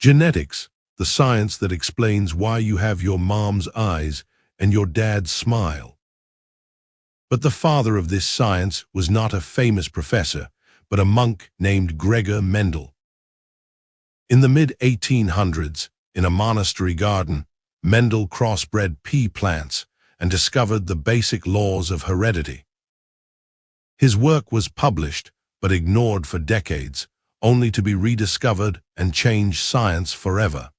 Genetics, the science that explains why you have your mom's eyes and your dad's smile. But the father of this science was not a famous professor, but a monk named Gregor Mendel. In the mid-1800s, in a monastery garden, Mendel crossbred pea plants and discovered the basic laws of heredity. His work was published, but ignored for decades, only to be rediscovered and change science forever.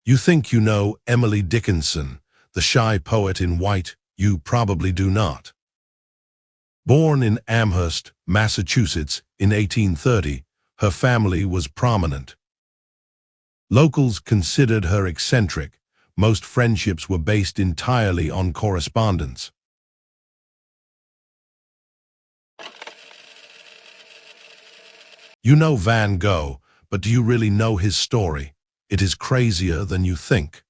You think you know Emily Dickinson, the shy poet in white. You probably do not. Born in Amherst, Massachusetts in 1830, her family was prominent. Locals considered her eccentric. Most friendships were based entirely on correspondence. You know Van Gogh, but do you really know his story? It is crazier than you think.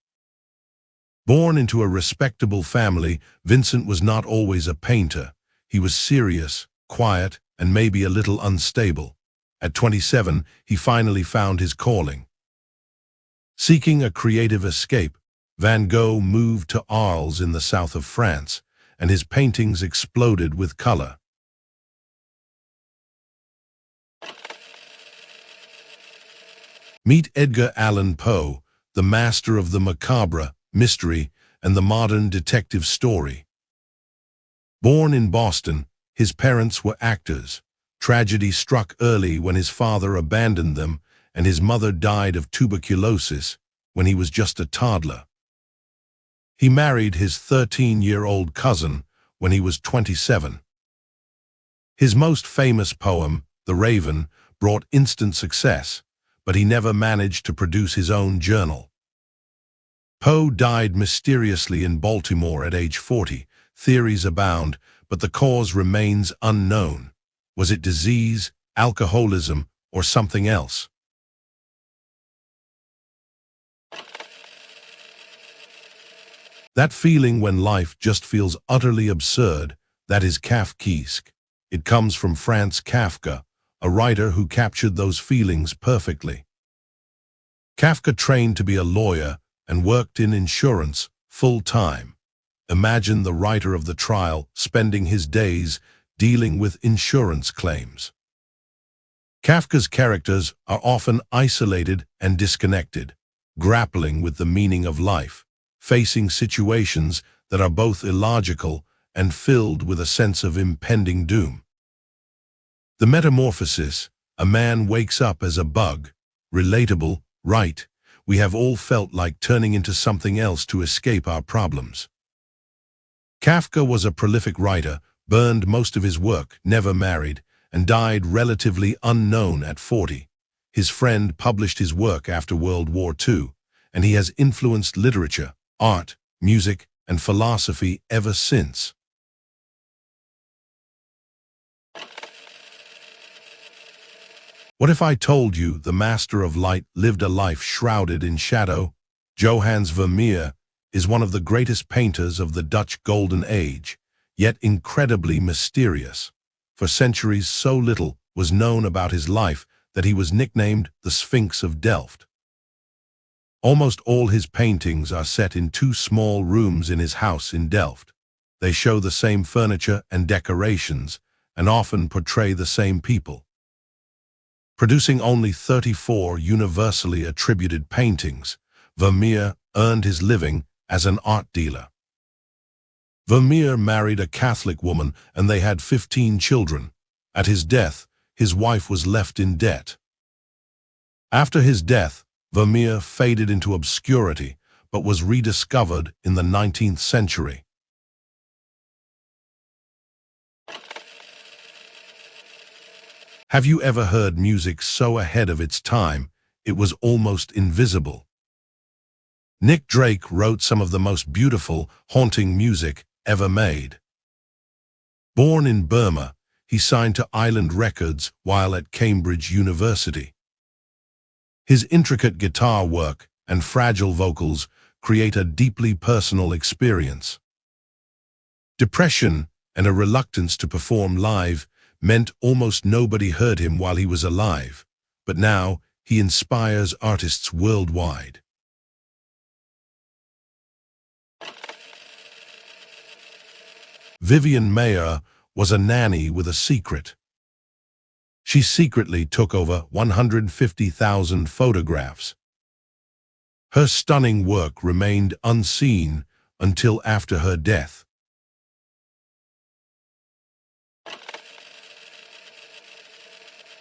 Born into a respectable family, Vincent was not always a painter. He was serious, quiet, and maybe a little unstable. At 27, he finally found his calling. Seeking a creative escape, Van Gogh moved to Arles in the south of France, and his paintings exploded with color. Meet Edgar Allan Poe, the master of the macabre, mystery, and the modern detective story. Born in Boston, his parents were actors. Tragedy struck early when his father abandoned them, and his mother died of tuberculosis when he was just a toddler. He married his 13-year-old cousin when he was 27. His most famous poem, The Raven, brought instant success, but he never managed to produce his own journal. Poe died mysteriously in Baltimore at age 40. Theories abound, but the cause remains unknown. Was it disease, alcoholism, or something else? That feeling when life just feels utterly absurd, that is Kafkiesque. It comes from Franz Kafka, a writer who captured those feelings perfectly. Kafka trained to be a lawyer and worked in insurance full-time. Imagine the writer of the trial spending his days dealing with insurance claims. Kafka's characters are often isolated and disconnected, grappling with the meaning of life, facing situations that are both illogical and filled with a sense of impending doom. The metamorphosis, a man wakes up as a bug, relatable, right? We have all felt like turning into something else to escape our problems. Kafka was a prolific writer, burned most of his work, never married, and died relatively unknown at 40. His friend published his work after World War II, and he has influenced literature, art, music, and philosophy ever since. What if I told you the Master of Light lived a life shrouded in shadow? Johannes Vermeer is one of the greatest painters of the Dutch Golden Age, yet incredibly mysterious. For centuries, so little was known about his life that he was nicknamed the Sphinx of Delft. Almost all his paintings are set in two small rooms in his house in Delft. They show the same furniture and decorations, and often portray the same people. Producing only 34 universally attributed paintings, Vermeer earned his living as an art dealer. Vermeer married a Catholic woman and they had 15 children. At his death, his wife was left in debt. After his death, Vermeer faded into obscurity, but was rediscovered in the 19th century. Have you ever heard music so ahead of its time, it was almost invisible? Nick Drake wrote some of the most beautiful, haunting music ever made. Born in Burma, he signed to Island Records while at Cambridge University. His intricate guitar work and fragile vocals create a deeply personal experience. Depression and a reluctance to perform live meant almost nobody heard him while he was alive, but now he inspires artists worldwide. Vivian Mayer was a nanny with a secret. She secretly took over 150,000 photographs. Her stunning work remained unseen until after her death.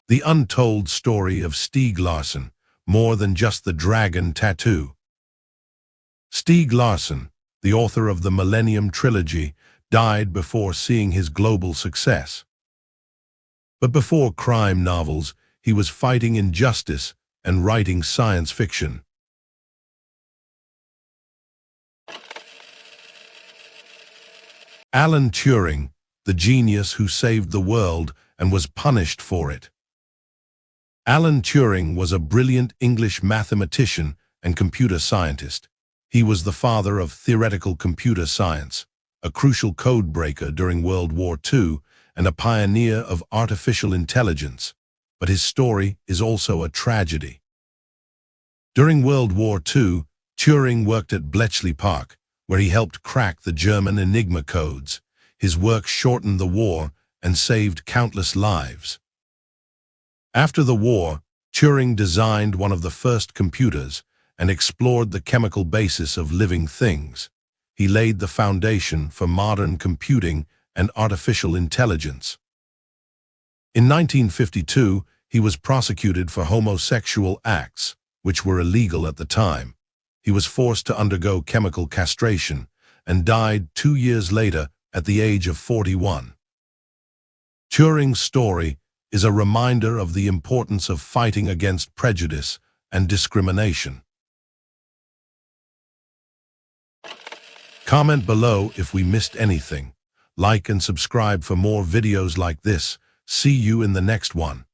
The untold story of Stieg Larsson, more than just the dragon tattoo. Stieg Larsson, the author of the Millennium Trilogy, died before seeing his global success. But before crime novels, he was fighting injustice and writing science fiction. Alan Turing, the genius who saved the world and was punished for it. Alan Turing was a brilliant English mathematician and computer scientist. He was the father of theoretical computer science, a crucial code breaker during World War II, and a pioneer of artificial intelligence. But his story is also a tragedy. During World War II, Turing worked at Bletchley Park, where he helped crack the German Enigma codes. His work shortened the war and saved countless lives. After the war, Turing designed one of the first computers and explored the chemical basis of living things. He laid the foundation for modern computing and artificial intelligence. In 1952, he was prosecuted for homosexual acts, which were illegal at the time. He was forced to undergo chemical castration and died 2 years later at the age of 41. Turing's story is a reminder of the importance of fighting against prejudice and discrimination. Comment below if we missed anything. Like and subscribe for more videos like this. See you in the next one.